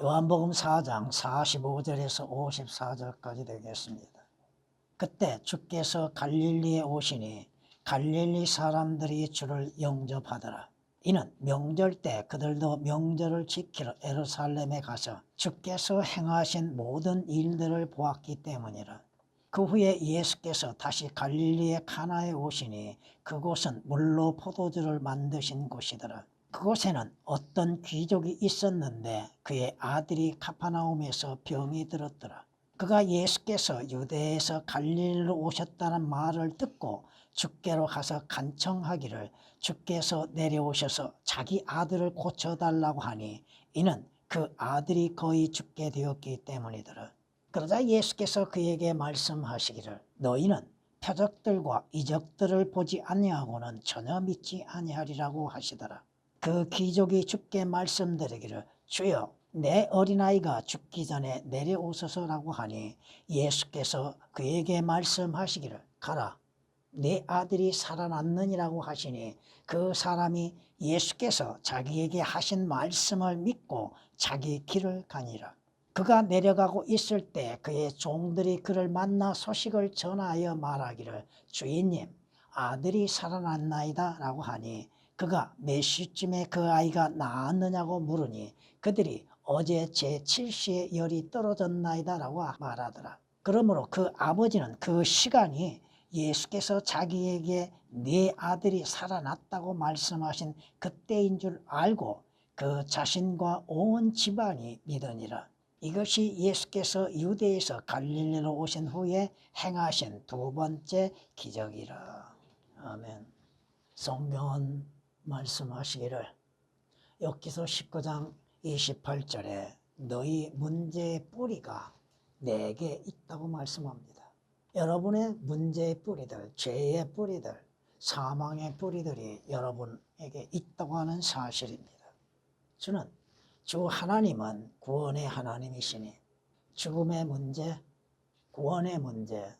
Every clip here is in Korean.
요한복음 4장 45절에서 54절까지 되겠습니다. 그때 주께서 갈릴리에 오시니 갈릴리 사람들이 주를 영접하더라. 이는 명절 때 그들도 명절을 지키러 예루살렘에 가서 주께서 행하신 모든 일들을 보았기 때문이라. 그 후에 예수께서 다시 갈릴리의 카나에 오시니 그곳은 물로 포도주를 만드신 곳이더라. 그곳에는 어떤 귀족이 있었는데 그의 아들이 가파나움에서 병이 들었더라. 그가 예수께서 유대에서 갈릴리로 오셨다는 말을 듣고 주께로 가서 간청하기를 주께서 내려오셔서 자기 아들을 고쳐달라고 하니 이는 그 아들이 거의 죽게 되었기 때문이더라. 그러자 예수께서 그에게 말씀하시기를 너희는 표적들과 이적들을 보지 아니하고는 전혀 믿지 아니하리라고 하시더라. 그 귀족이 주께 말씀드리기를 주여 내 어린아이가 죽기 전에 내려오소서라고 하니 예수께서 그에게 말씀하시기를 가라 내 아들이 살아났느니라고 하시니 그 사람이 예수께서 자기에게 하신 말씀을 믿고 자기 길을 가니라. 그가 내려가고 있을 때 그의 종들이 그를 만나 소식을 전하여 말하기를 주인님 아들이 살아났나이다 라고 하니 그가 몇 시쯤에 그 아이가 나았느냐고 물으니 그들이 어제 제7시에 열이 떨어졌나이다 라고 말하더라. 그러므로 그 아버지는 그 시간이 예수께서 자기에게 네 아들이 살아났다고 말씀하신 그때인 줄 알고 그 자신과 온 집안이 믿으니라. 이것이 예수께서 유대에서 갈릴리로 오신 후에 행하신 두 번째 기적이라. 아멘. 성경은 말씀하시기를 욥기서 19장 28절에 너희 문제의 뿌리가 내게 있다고 말씀합니다. 여러분의 문제의 뿌리들, 죄의 뿌리들, 사망의 뿌리들이 여러분에게 있다고 하는 사실입니다. 주 하나님은 구원의 하나님이시니 죽음의 문제, 구원의 문제,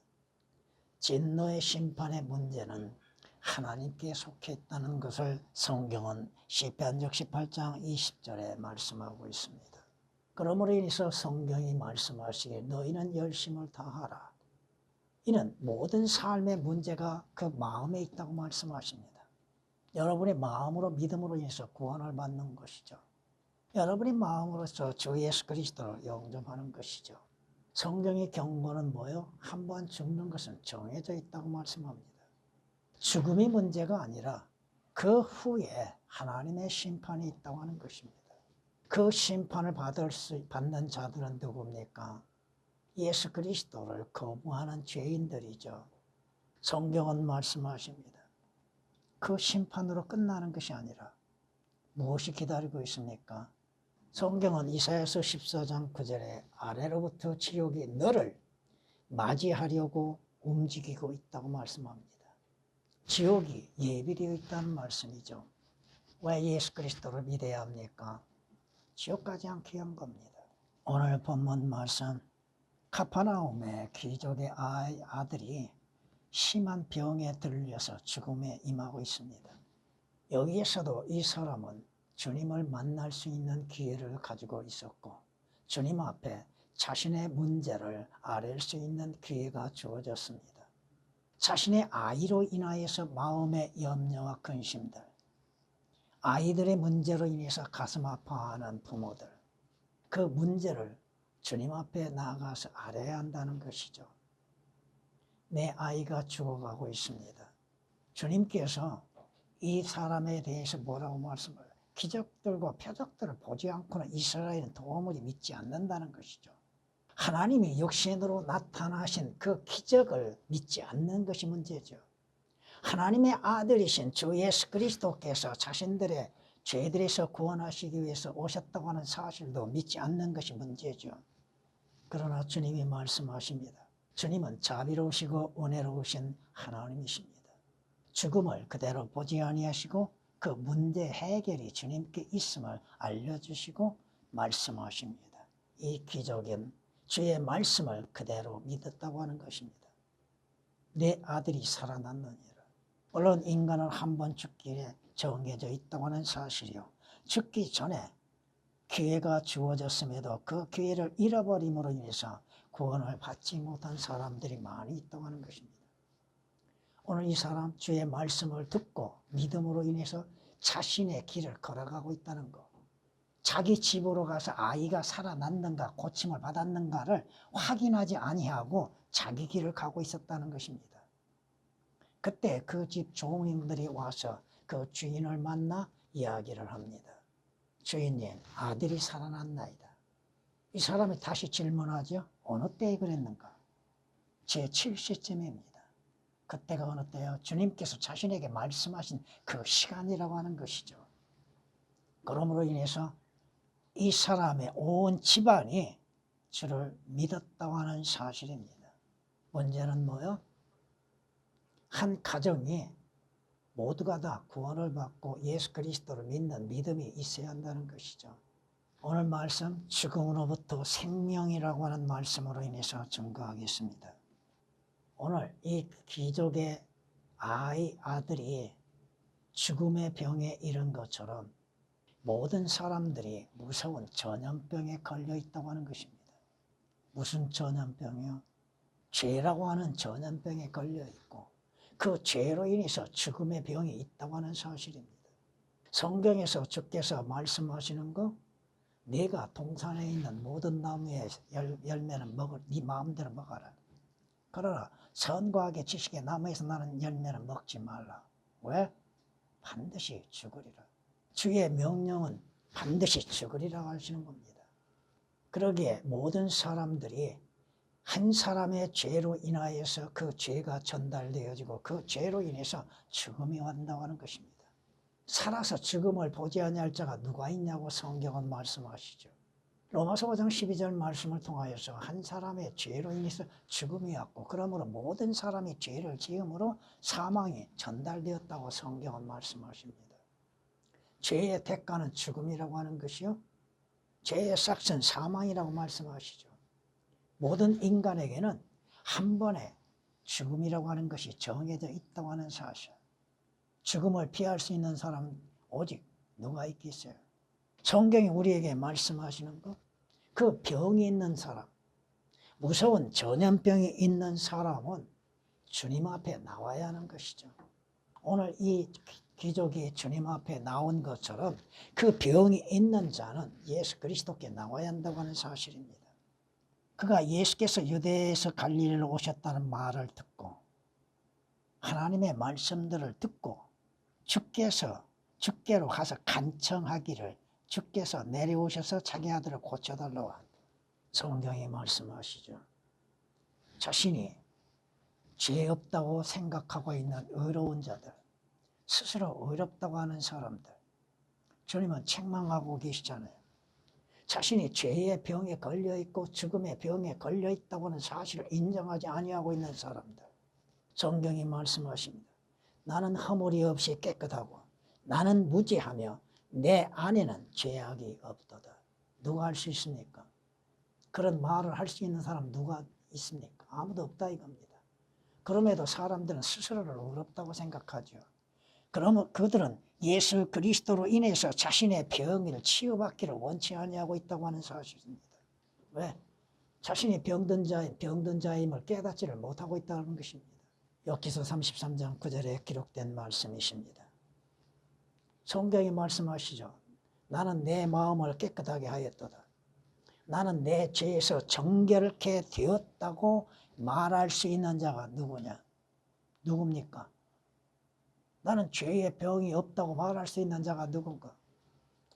진노의 심판의 문제는 하나님께 속해 있다는 것을 성경은 시편 68장 20절에 말씀하고 있습니다. 그러므로 인해서 성경이 말씀하시기에 너희는 열심을 다하라. 이는 모든 삶의 문제가 그 마음에 있다고 말씀하십니다. 여러분의 마음으로 믿음으로 인해서 구원을 받는 것이죠. 여러분의 마음으로서 주 예수 그리스도를 영접하는 것이죠. 성경의 경고는 뭐요? 한번 죽는 것은 정해져 있다고 말씀합니다. 죽음이 문제가 아니라 그 후에 하나님의 심판이 있다고 하는 것입니다. 그 심판을 받는 자들은 누굽니까? 예수 그리스도를 거부하는 죄인들이죠. 성경은 말씀하십니다. 그 심판으로 끝나는 것이 아니라 무엇이 기다리고 있습니까? 성경은 이사야서 14장 9절에 아래로부터 지옥이 너를 맞이하려고 움직이고 있다고 말씀합니다. 지옥이 예비되어 있다는 말씀이죠. 왜 예수 그리스도를 믿어야 합니까? 지옥 가지 않게 한 겁니다. 오늘 본문 말씀 가파나움의 귀족의 아들이 심한 병에 들려서 죽음에 임하고 있습니다. 여기에서도 이 사람은 주님을 만날 수 있는 기회를 가지고 있었고 주님 앞에 자신의 문제를 아뢰 수 있는 기회가 주어졌습니다. 자신의 아이로 인하여서 마음의 염려와 근심들, 아이들의 문제로 인해서 가슴 아파하는 부모들, 그 문제를 주님 앞에 나아가서 아뢰야 한다는 것이죠. 내 아이가 죽어가고 있습니다. 주님께서 이 사람에 대해서 뭐라고 말씀을 기적들과 표적들을 보지 않고는 이스라엘은 도무지 믿지 않는다는 것이죠. 하나님이 육신으로 나타나신 그 기적을 믿지 않는 것이 문제죠. 하나님의 아들이신 주 예수 그리스도께서 자신들의 죄들에서 구원하시기 위해서 오셨다고 하는 사실도 믿지 않는 것이 문제죠. 그러나 주님이 말씀하십니다. 주님은 자비로우시고 은혜로우신 하나님이십니다. 죽음을 그대로 보지 아니하시고 그 문제 해결이 주님께 있음을 알려주시고 말씀하십니다. 이 기적은 주의 말씀을 그대로 믿었다고 하는 것입니다. 내 아들이 살아났느니라. 물론 인간은 한 번 죽기에 정해져 있다고 하는 사실이요. 죽기 전에 기회가 주어졌음에도 그 기회를 잃어버림으로 인해서 구원을 받지 못한 사람들이 많이 있다고 하는 것입니다. 오늘 이 사람 주의 말씀을 듣고 믿음으로 인해서 자신의 길을 걸어가고 있다는 것. 자기 집으로 가서 아이가 살아났는가 고침을 받았는가를 확인하지 아니하고 자기 길을 가고 있었다는 것입니다. 그때 그 집 종인들이 와서 그 주인을 만나 이야기를 합니다. 주인님, 아들이 살아났나이다. 이 사람이 다시 질문하죠. 어느 때에 그랬는가? 제 7시쯤입니다. 그때가 어느 때요? 주님께서 자신에게 말씀하신 그 시간이라고 하는 것이죠. 그러므로 인해서 이 사람의 온 집안이 주를 믿었다고 하는 사실입니다. 문제는 뭐요? 한 가정이 모두가 다 구원을 받고 예수 그리스도를 믿는 믿음이 있어야 한다는 것이죠. 오늘 말씀 죽음으로부터 생명이라고 하는 말씀으로 인해서 증거하겠습니다. 오늘 이 귀족의 아들이 죽음의 병에 이른 것처럼 모든 사람들이 무서운 전염병에 걸려 있다고 하는 것입니다. 무슨 전염병이요? 죄라고 하는 전염병에 걸려 있고 그 죄로 인해서 죽음의 병이 있다고 하는 사실입니다. 성경에서 주께서 말씀하시는 거, 네가 동산에 있는 모든 나무의 열매는 네 마음대로 먹어라. 그러나 선과 악의 지식의 나무에서 나는 열매는 먹지 말라. 왜? 반드시 죽으리라. 주의 명령은 반드시 죽으리라고 하시는 겁니다. 그러기에 모든 사람들이 한 사람의 죄로 인하여서 그 죄가 전달되어지고 그 죄로 인해서 죽음이 온다고 하는 것입니다. 살아서 죽음을 보지 아니할 자가 누가 있냐고 성경은 말씀하시죠. 로마서 5장 12절 말씀을 통하여서 한 사람의 죄로 인해서 죽음이 왔고 그러므로 모든 사람이 죄를 지음으로 사망이 전달되었다고 성경은 말씀하십니다. 죄의 대가는 죽음이라고 하는 것이요. 죄의 삭은 사망이라고 말씀하시죠. 모든 인간에게는 한 번의 죽음이라고 하는 것이 정해져 있다고 하는 사실. 죽음을 피할 수 있는 사람 오직 누가 있겠어요? 성경이 우리에게 말씀하시는 것, 그 병이 있는 사람, 무서운 전염병이 있는 사람은 주님 앞에 나와야 하는 것이죠. 오늘 이 귀족이 주님 앞에 나온 것처럼 그 병이 있는 자는 예수 그리스도께 나와야 한다고 하는 사실입니다. 그가 예수께서 유대에서 갈릴리로 오셨다는 말을 듣고 하나님의 말씀들을 듣고 주께로 가서 간청하기를 주께서 내려오셔서 자기 아들을 고쳐달라고 성경이 말씀하시죠. 자신이 죄 없다고 생각하고 있는 의로운 자들, 스스로 의롭다고 하는 사람들, 주님은 책망하고 계시잖아요. 자신이 죄의 병에 걸려있고 죽음의 병에 걸려있다고 하는 사실을 인정하지 아니하고 있는 사람들, 성경이 말씀하십니다. 나는 허물이 없이 깨끗하고 나는 무죄하며 내 안에는 죄악이 없도다. 누가 할 수 있습니까? 그런 말을 할 수 있는 사람 누가 있습니까? 아무도 없다 이겁니다. 그럼에도 사람들은 스스로를 의롭다고 생각하죠. 그러면 그들은 예수 그리스도로 인해서 자신의 병을 치유받기를 원치 아니하고 있다고 하는 사실입니다. 왜? 자신이 병든 자임을 깨닫지를 못하고 있다는 것입니다. 욥기서 33장 9절에 기록된 말씀이십니다. 성경이 말씀하시죠. 나는 내 마음을 깨끗하게 하였도다. 나는 내 죄에서 정결케 되었다고 말할 수 있는 자가 누구냐? 누굽니까? 나는 죄의 병이 없다고 말할 수 있는 자가 누군가?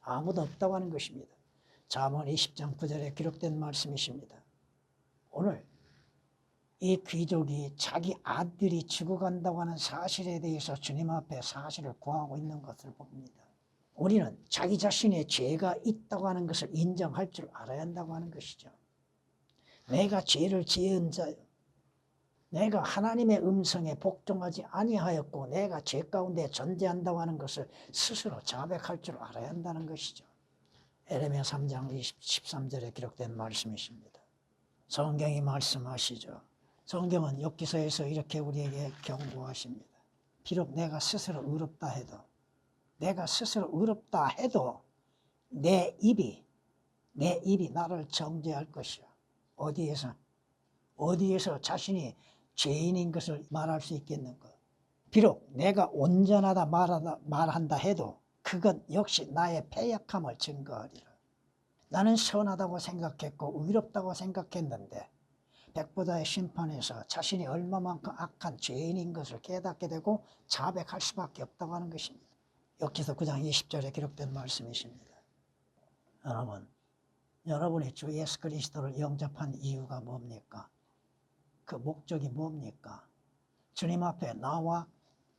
아무도 없다고 하는 것입니다. 잠언 20장 9절에 기록된 말씀이십니다. 오늘 이 귀족이 자기 아들이 죽어간다고 하는 사실에 대해서 주님 앞에 사실을 구하고 있는 것을 봅니다. 우리는 자기 자신의 죄가 있다고 하는 것을 인정할 줄 알아야 한다고 하는 것이죠. 내가 죄를 지은 자요. 내가 하나님의 음성에 복종하지 아니하였고 내가 죄 가운데 존재한다고 하는 것을 스스로 자백할 줄 알아야 한다는 것이죠. 에레미야 3장 13절에 기록된 말씀이십니다. 성경이 말씀하시죠. 성경은 욥기서에서 이렇게 우리에게 경고하십니다. 비록 내가 스스로 의롭다 해도 내 입이 내 입이 나를 정죄할 것이야. 어디에서? 어디에서 자신이 죄인인 것을 말할 수 있겠는가? 비록 내가 온전하다 말한다 해도 그것 역시 나의 패역함을 증거하리라. 나는 선하다고 생각했고 의롭다고 생각했는데 백보다의 심판에서 자신이 얼마만큼 악한 죄인인 것을 깨닫게 되고 자백할 수밖에 없다고 하는 것입니다. 역기서 9장 20절에 기록된 말씀이십니다. 여러분, 여러분이 주 예수 그리스도를 영접한 이유가 뭡니까? 그 목적이 뭡니까? 주님 앞에 나와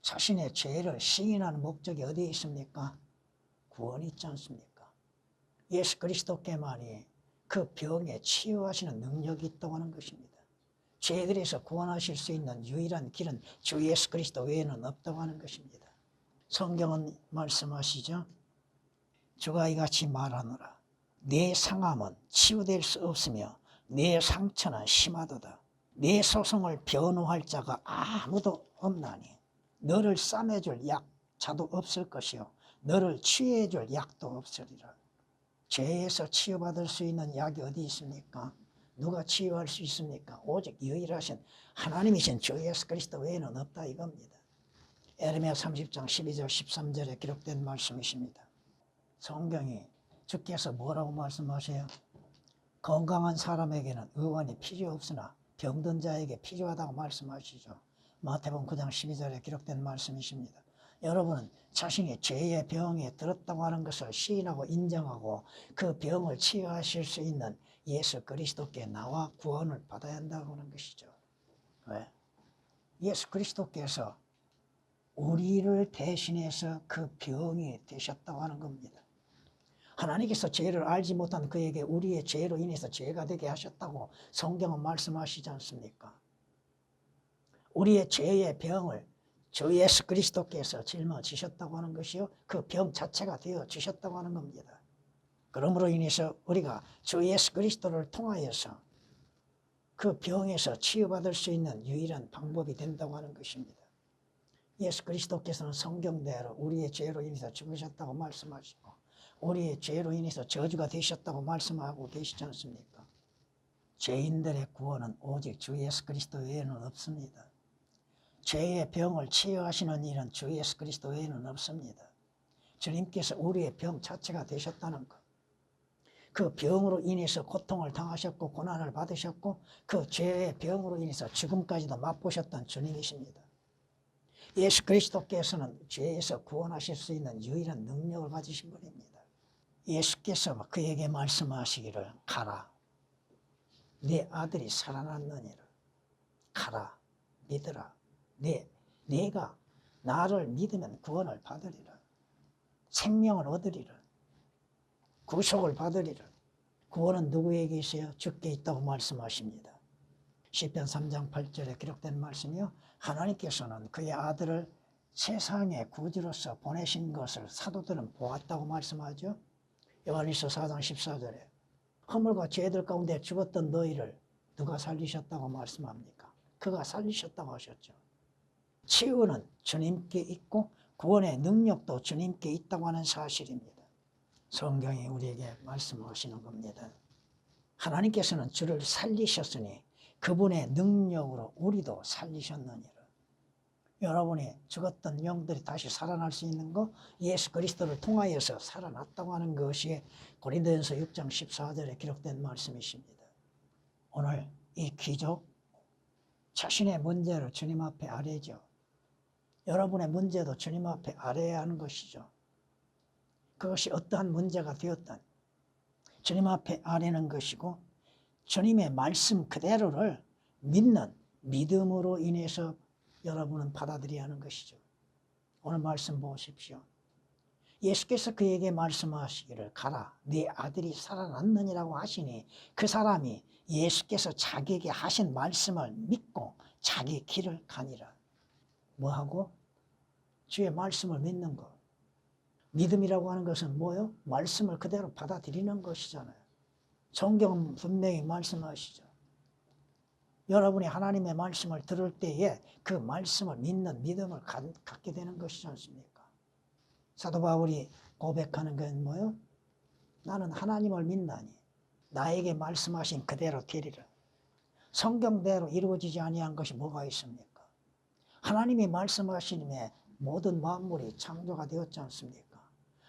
자신의 죄를 시인하는 목적이 어디에 있습니까? 구원이 있지 않습니까? 예수 그리스도께만이 그 병에 치유하시는 능력이 있다고 하는 것입니다. 죄들에서 구원하실 수 있는 유일한 길은 주 예수 그리스도 외에는 없다고 하는 것입니다. 성경은 말씀하시죠. 주가 이같이 말하노라. 내 상함은 치유될 수 없으며 내 상처는 심하도다. 내 소송을 변호할 자가 아무도 없나니 너를 싸매줄 약자도 없을 것이요 너를 치유해줄 약도 없으리라. 죄에서 치유받을 수 있는 약이 어디 있습니까? 누가 치유할 수 있습니까? 오직 유일하신 하나님이신 주 예수 그리스도 외에는 없다 이겁니다. 에레미야 30장 12절 13절에 기록된 말씀이십니다. 성경이 주께서 뭐라고 말씀하세요? 건강한 사람에게는 의원이 필요 없으나 병든 자에게 필요하다고 말씀하시죠. 마태복음 9장 12절에 기록된 말씀이십니다. 여러분은 자신이 죄의 병에 들었다고 하는 것을 시인하고 인정하고 그 병을 치유하실 수 있는 예수 그리스도께 나와 구원을 받아야 한다고 하는 것이죠. 왜? 예수 그리스도께서 우리를 대신해서 그 병이 되셨다고 하는 겁니다. 하나님께서 죄를 알지 못한 그에게 우리의 죄로 인해서 죄가 되게 하셨다고 성경은 말씀하시지 않습니까? 우리의 죄의 병을 주 예수 그리스도께서 짊어지셨다고 하는 것이요 그 병 자체가 되어 주셨다고 하는 겁니다. 그러므로 인해서 우리가 주 예수 그리스도를 통하여서 그 병에서 치유받을 수 있는 유일한 방법이 된다고 하는 것입니다. 예수 그리스도께서는 성경대로 우리의 죄로 인해서 죽으셨다고 말씀하시고 우리의 죄로 인해서 저주가 되셨다고 말씀하고 계시지 않습니까? 죄인들의 구원은 오직 주 예수 그리스도 외에는 없습니다. 죄의 병을 치유하시는 일은 주 예수 그리스도 외에는 없습니다. 주님께서 우리의 병 자체가 되셨다는 것. 그 병으로 인해서 고통을 당하셨고 고난을 받으셨고 그 죄의 병으로 인해서 죽음까지도 맛보셨던 주님이십니다. 예수 그리스도께서는 죄에서 구원하실 수 있는 유일한 능력을 가지신 분입니다. 예수께서 그에게 말씀하시기를 가라. 네 아들이 살아났느니라. 가라. 믿으라. 내가 나를 믿으면 구원을 받으리라. 생명을 얻으리라. 구속을 받으리라. 구원은 누구에게 있어요? 주께 있다고 말씀하십니다. 시편 3장 8절에 기록된 말씀이요. 하나님께서는 그의 아들을 세상의 구주로서 보내신 것을 사도들은 보았다고 말씀하죠. 요한일서 4장 14절에 허물과 죄들 가운데 죽었던 너희를 누가 살리셨다고 말씀합니까? 그가 살리셨다고 하셨죠. 치유는 주님께 있고 구원의 능력도 주님께 있다고 하는 사실입니다. 성경이 우리에게 말씀하시는 겁니다. 하나님께서는 주를 살리셨으니 그분의 능력으로 우리도 살리셨느니라. 여러분이 죽었던 영들이 다시 살아날 수 있는 것, 예수 그리스도를 통하여서 살아났다고 하는 것이 고린도전서 6장 14절에 기록된 말씀이십니다. 오늘 이 기적, 자신의 문제를 주님 앞에 아뢰죠. 여러분의 문제도 주님 앞에 아뢰야 하는 것이죠. 그것이 어떠한 문제가 되었든 주님 앞에 아뢰는 것이고 주님의 말씀 그대로를 믿는 믿음으로 인해서 여러분은 받아들여야 하는 것이죠. 오늘 말씀 보십시오. 예수께서 그에게 말씀하시기를 가라. 네 아들이 살아났느니라고 하시니 그 사람이 예수께서 자기에게 하신 말씀을 믿고 자기 길을 가니라. 뭐하고? 주의 말씀을 믿는 것. 믿음이라고 하는 것은 뭐요? 말씀을 그대로 받아들이는 것이잖아요. 성경은 분명히 말씀하시죠. 여러분이 하나님의 말씀을 들을 때에 그 말씀을 믿는 믿음을 갖게 되는 것이지 않습니까? 사도 바울이 고백하는 건 뭐예요? 나는 하나님을 믿나니 나에게 말씀하신 그대로 되리라. 성경대로 이루어지지 아니한 것이 뭐가 있습니까? 하나님이 말씀하시니 모든 만물이 창조가 되었지 않습니까?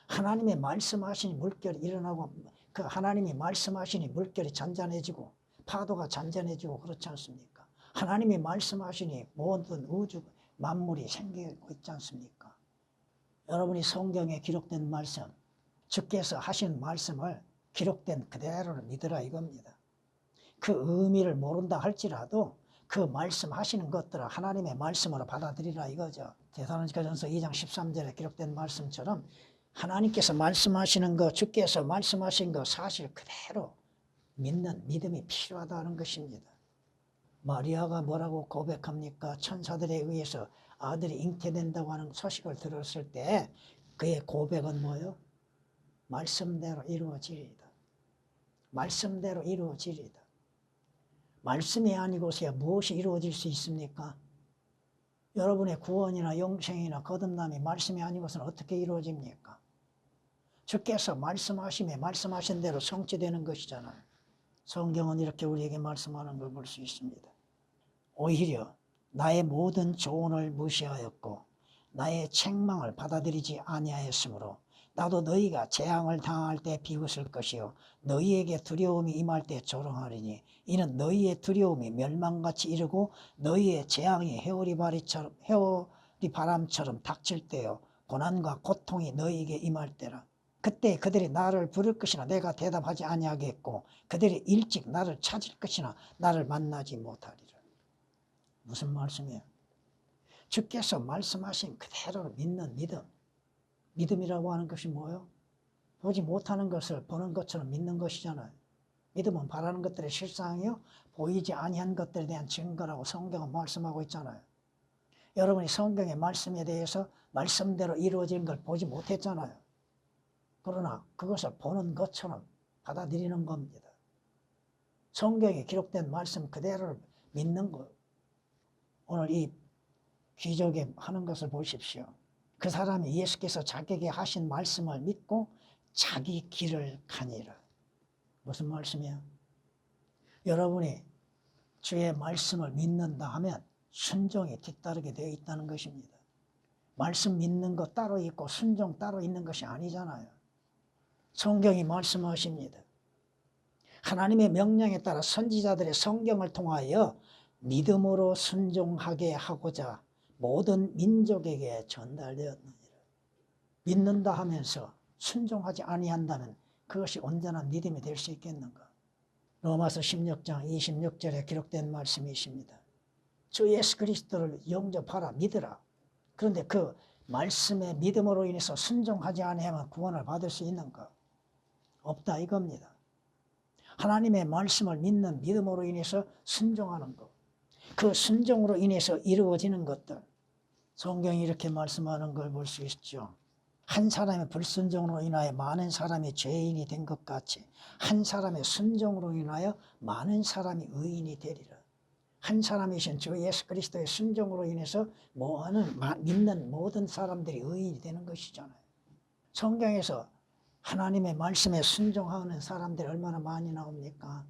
하나님의 말씀하시니 물결이 일어나고 그 하나님이 말씀하시니 물결이 잔잔해지고 파도가 잔잔해지고 그렇지 않습니까? 하나님이 말씀하시니 모든 우주 만물이 생기고 있지 않습니까? 여러분이 성경에 기록된 말씀, 주께서 하신 말씀을 기록된 그대로를 믿으라 이겁니다. 그 의미를 모른다 할지라도 그 말씀하시는 것들을 하나님의 말씀으로 받아들이라 이거죠. 데살로니가전서 2장 13절에 기록된 말씀처럼 하나님께서 말씀하시는 것, 주께서 말씀하신 것 사실 그대로 믿는 믿음이 필요하다는 것입니다. 마리아가 뭐라고 고백합니까? 천사들에 의해서 아들이 잉태된다고 하는 소식을 들었을 때 그의 고백은 뭐예요? 말씀대로 이루어지리이다. 말씀대로 이루어지리이다. 말씀이 아니고서야 무엇이 이루어질 수 있습니까? 여러분의 구원이나 영생이나 거듭남이 말씀이 아니고서는 어떻게 이루어집니까? 주께서 말씀하심에 말씀하신 대로 성취되는 것이잖아요. 성경은 이렇게 우리에게 말씀하는 걸 볼 수 있습니다. 오히려 나의 모든 조언을 무시하였고 나의 책망을 받아들이지 아니하였으므로 나도 너희가 재앙을 당할 때 비웃을 것이요 너희에게 두려움이 임할 때 조롱하리니 이는 너희의 두려움이 멸망같이 이르고 너희의 재앙이 회오리 바람처럼 닥칠 때요 고난과 고통이 너희에게 임할 때라. 그때 그들이 나를 부를 것이나 내가 대답하지 아니하겠고 그들이 일찍 나를 찾을 것이나 나를 만나지 못하리라. 무슨 말씀이에요? 주께서 말씀하신 그대로 믿는 믿음. 믿음이라고 하는 것이 뭐예요? 보지 못하는 것을 보는 것처럼 믿는 것이잖아요. 믿음은 바라는 것들의 실상이요 보이지 아니한 것들에 대한 증거라고 성경은 말씀하고 있잖아요. 여러분이 성경의 말씀에 대해서 말씀대로 이루어진 걸 보지 못했잖아요. 그러나 그것을 보는 것처럼 받아들이는 겁니다. 성경에 기록된 말씀 그대로를 믿는 것. 오늘 이 귀족이 하는 것을 보십시오. 그 사람이 예수께서 자기에게 하신 말씀을 믿고 자기 길을 가니라. 무슨 말씀이야? 여러분이 주의 말씀을 믿는다 하면 순종이 뒤따르게 되어 있다는 것입니다. 말씀 믿는 것 따로 있고 순종 따로 있는 것이 아니잖아요. 성경이 말씀하십니다. 하나님의 명령에 따라 선지자들의 성경을 통하여 믿음으로 순종하게 하고자 모든 민족에게 전달되었느니라. 믿는다 하면서 순종하지 아니한다면 그것이 온전한 믿음이 될 수 있겠는가? 로마서 16장 26절에 기록된 말씀이십니다. 주 예수 그리스도를 영접하라 믿으라. 그런데 그 말씀의 믿음으로 인해서 순종하지 아니하면 구원을 받을 수 있는가? 없다 이겁니다. 하나님의 말씀을 믿는 믿음으로 인해서 순종하는 것. 그 순종으로 인해서 이루어지는 것들. 성경이 이렇게 말씀하는 걸 볼 수 있죠. 한 사람의 불순종으로 인하여 많은 사람이 죄인이 된 것 같이 한 사람의 순종으로 인하여 많은 사람이 의인이 되리라. 한 사람이신 주 예수 그리스도의 순종으로 인해서 믿는 모든 사람들이 의인이 되는 것이잖아요. 성경에서 하나님의 말씀에 순종하는 사람들이 얼마나 많이 나옵니까?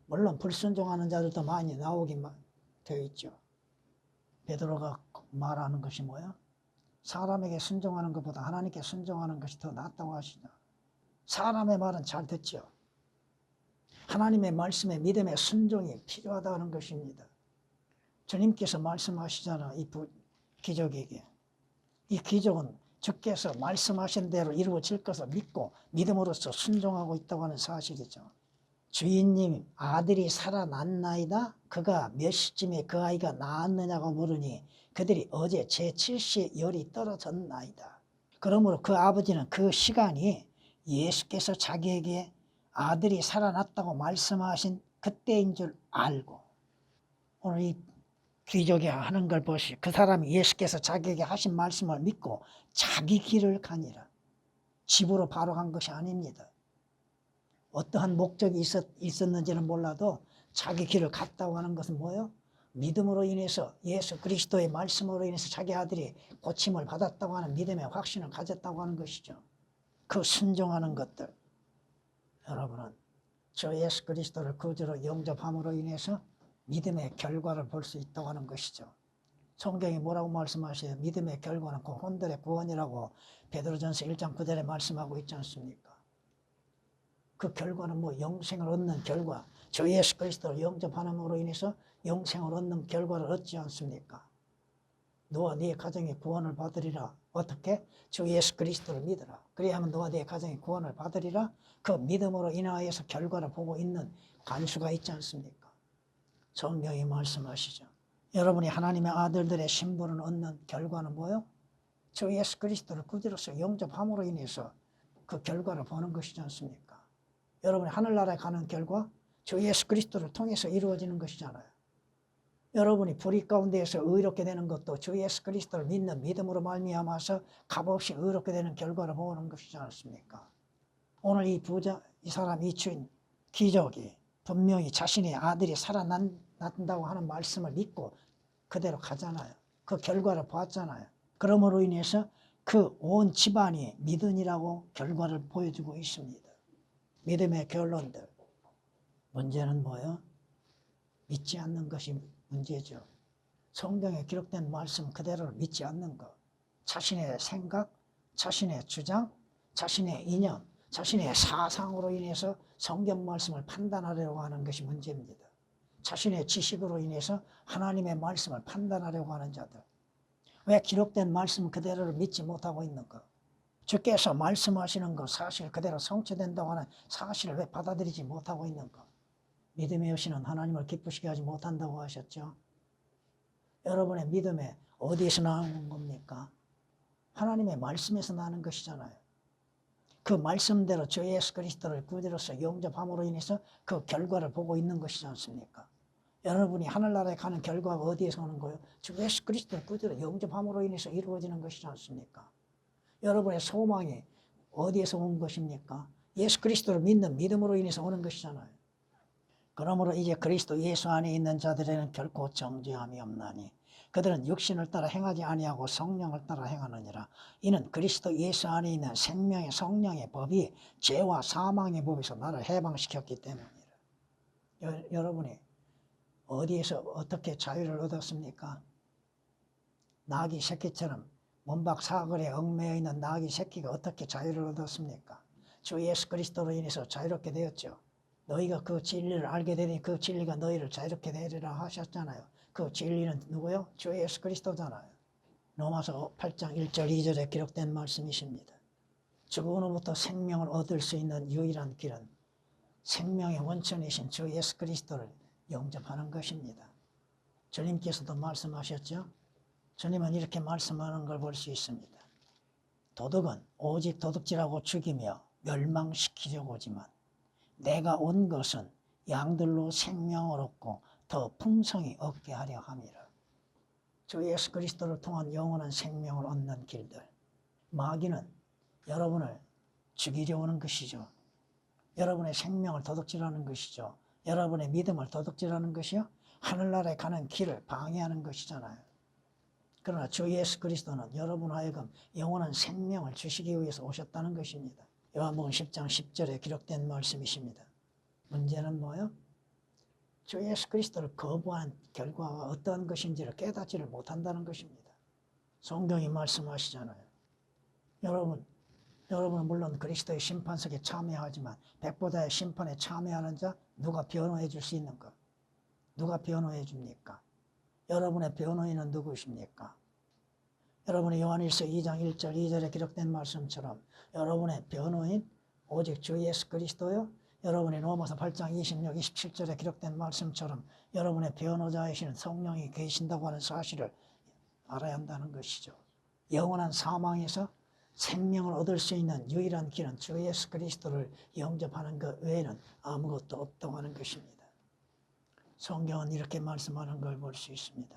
물론 불순종하는 자들도 많이 나오긴 되어 있죠. 베드로가 말하는 것이 뭐야? 사람에게 순종하는 것보다 하나님께 순종하는 것이 더 낫다고 하시죠. 사람의 말은 잘 듣죠. 하나님의 말씀에 믿음의 순종이 필요하다는 것입니다. 주님께서 말씀하시잖아, 이 귀족에게. 이 귀족은 주께서 말씀하신 대로 이루어질 것을 믿고 믿음으로써 순종하고 있다고 하는 사실이죠. 주인님, 아들이 살아났나이다? 그가 몇 시쯤에 그 아이가 낳았느냐고 물으니 그들이 어제 제7시에 열이 떨어졌나이다. 그러므로 그 아버지는 그 시간이 예수께서 자기에게 아들이 살아났다고 말씀하신 그때인 줄 알고, 오늘 이 귀족이 하는 걸 보시, 그 사람이 예수께서 자기에게 하신 말씀을 믿고 자기 길을 가니라. 집으로 바로 간 것이 아닙니다. 어떠한 목적이 있었는지는 몰라도 자기 길을 갔다고 하는 것은 뭐예요? 믿음으로 인해서 예수 그리스도의 말씀으로 인해서 자기 아들이 고침을 받았다고 하는 믿음의 확신을 가졌다고 하는 것이죠. 그 순종하는 것들. 여러분은 주 예수 그리스도를 구주로 영접함으로 인해서 믿음의 결과를 볼 수 있다고 하는 것이죠. 성경이 뭐라고 말씀하세요? 믿음의 결과는 그 혼들의 구원이라고 베드로전서 1장 9절에 말씀하고 있지 않습니까? 그 결과는 뭐 영생을 얻는 결과, 주 예수 그리스도를 영접함으로 인해서 영생을 얻는 결과를 얻지 않습니까? 너와 네 가정이 구원을 받으리라. 어떻게? 주 예수 그리스도를 믿으라. 그래야만 너와 네 가정이 구원을 받으리라. 그 믿음으로 인하여서 결과를 보고 있는 간수가 있지 않습니까? 성경이 말씀하시죠. 여러분이 하나님의 아들들의 신분을 얻는 결과는 뭐요? 주 예수 그리스도를 구주로서 영접함으로 인해서 그 결과를 보는 것이지 않습니까? 여러분이 하늘나라에 가는 결과 주 예수 그리스도를 통해서 이루어지는 것이잖아요. 여러분이 불의 가운데에서 의롭게 되는 것도 주 예수 그리스도를 믿는 믿음으로 말미암아서 값없이 의롭게 되는 결과를 보는 것이지 않습니까? 오늘 이 부자, 이 사람, 이 주인, 기적이 분명히 자신의 아들이 살아난다고 하는 말씀을 믿고 그대로 가잖아요. 그 결과를 보았잖아요. 그러므로 인해서 그 온 집안이 믿으니라고 결과를 보여주고 있습니다. 믿음의 결론들. 문제는 뭐예요? 믿지 않는 것이 문제죠. 성경에 기록된 말씀 그대로를 믿지 않는 것. 자신의 생각, 자신의 주장, 자신의 이념, 자신의 사상으로 인해서 성경 말씀을 판단하려고 하는 것이 문제입니다. 자신의 지식으로 인해서 하나님의 말씀을 판단하려고 하는 자들. 왜 기록된 말씀 그대로를 믿지 못하고 있는가? 주께서 말씀하시는 것 사실 그대로 성취된다고 하는 사실을 왜 받아들이지 못하고 있는가? 믿음의 여신은 하나님을 기쁘시게 하지 못한다고 하셨죠. 여러분의 믿음에 어디에서 나오는 겁니까? 하나님의 말씀에서 나는 것이잖아요. 그 말씀대로 주 예수 그리스도를 구주로서 영접함으로 인해서 그 결과를 보고 있는 것이지 않습니까? 여러분이 하늘나라에 가는 결과가 어디에서 오는 거예요? 주 예수 그리스도를 구주로 영접함으로 인해서 이루어지는 것이지 않습니까? 여러분의 소망이 어디에서 온 것입니까? 예수 그리스도를 믿는 믿음으로 인해서 오는 것이잖아요. 그러므로 이제 그리스도 예수 안에 있는 자들에는 결코 정죄함이 없나니 그들은 육신을 따라 행하지 아니하고 성령을 따라 행하느니라. 이는 그리스도 예수 안에 있는 생명의 성령의 법이 죄와 사망의 법에서 나를 해방시켰기 때문이라. 여러분이 어디에서 어떻게 자유를 얻었습니까? 나귀 새끼처럼 문밖 사거리에 얽매여 있는 나귀 새끼가 어떻게 자유를 얻었습니까? 주 예수 그리스도로 인해서 자유롭게 되었죠. 너희가 그 진리를 알게 되니 그 진리가 너희를 자유롭게 되리라 하셨잖아요. 그 진리는 누구요? 주 예수 그리스도잖아요. 로마서 8장 1절 2절에 기록된 말씀이십니다. 죽음으로부터 생명을 얻을 수 있는 유일한 길은 생명의 원천이신 주 예수 그리스도를 영접하는 것입니다. 주님께서도 말씀하셨죠. 주님은 이렇게 말씀하는 걸 볼 수 있습니다. 도둑은 오직 도둑질하고 죽이며 멸망시키려고 오지만 내가 온 것은 양들로 생명을 얻고 더 풍성히 얻게 하려 함이라. 주 예수 그리스도를 통한 영원한 생명을 얻는 길들. 마귀는 여러분을 죽이려 오는 것이죠. 여러분의 생명을 도둑질하는 것이죠. 여러분의 믿음을 도둑질하는 것이요. 하늘나라에 가는 길을 방해하는 것이잖아요. 그러나 주 예수 그리스도는 여러분 하여금 영원한 생명을 주시기 위해서 오셨다는 것입니다. 요한복음 10장 10절에 기록된 말씀이십니다. 문제는 뭐예요? 주 예수 그리스도를 거부한 결과가 어떠한 것인지를 깨닫지를 못한다는 것입니다. 성경이 말씀하시잖아요. 여러분은 물론 그리스도의 심판석에 참여하지만 백보자의 심판에 참여하는 자 누가 변호해 줄 수 있는가? 누가 변호해 줍니까? 여러분의 변호인은 누구십니까? 여러분의 요한일서 2장 1절 2절에 기록된 말씀처럼 여러분의 변호인 오직 주 예수 그리스도요. 여러분의 로마서 8장 26, 27절에 기록된 말씀처럼 여러분의 변호자이신 성령이 계신다고 하는 사실을 알아야 한다는 것이죠. 영원한 사망에서 생명을 얻을 수 있는 유일한 길은 주 예수 그리스도를 영접하는 것 외에는 아무것도 없다고 하는 것입니다. 성경은 이렇게 말씀하는 걸 볼 수 있습니다.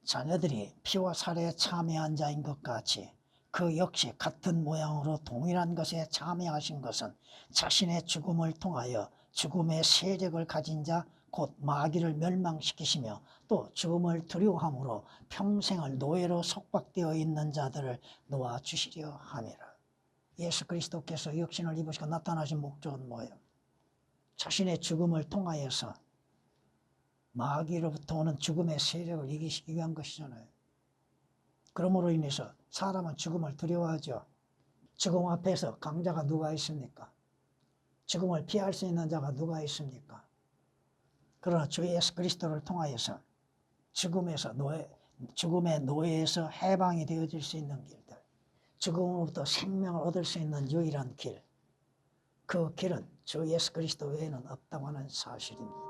자녀들이 피와 살에 참여한 자인 것 같이 그 역시 같은 모양으로 동일한 것에 참여하신 것은 자신의 죽음을 통하여 죽음의 세력을 가진 자 곧 마귀를 멸망시키시며 또 죽음을 두려워함으로 평생을 노예로 속박되어 있는 자들을 놓아주시려 함이라. 예수 그리스도께서 육신을 입으시고 나타나신 목적은 뭐예요? 자신의 죽음을 통하여서 마귀로부터 오는 죽음의 세력을 이기시기 위한 것이잖아요. 그러므로 인해서 사람은 죽음을 두려워하죠. 죽음 앞에서 강자가 누가 있습니까? 죽음을 피할 수 있는 자가 누가 있습니까? 그러나 주 예수 그리스도를 통하여서 죽음의 노예에서 해방이 되어질 수 있는 길들, 죽음으로부터 생명을 얻을 수 있는 유일한 길, 그 길은 주 예수 그리스도 외에는 없다고 하는 사실입니다.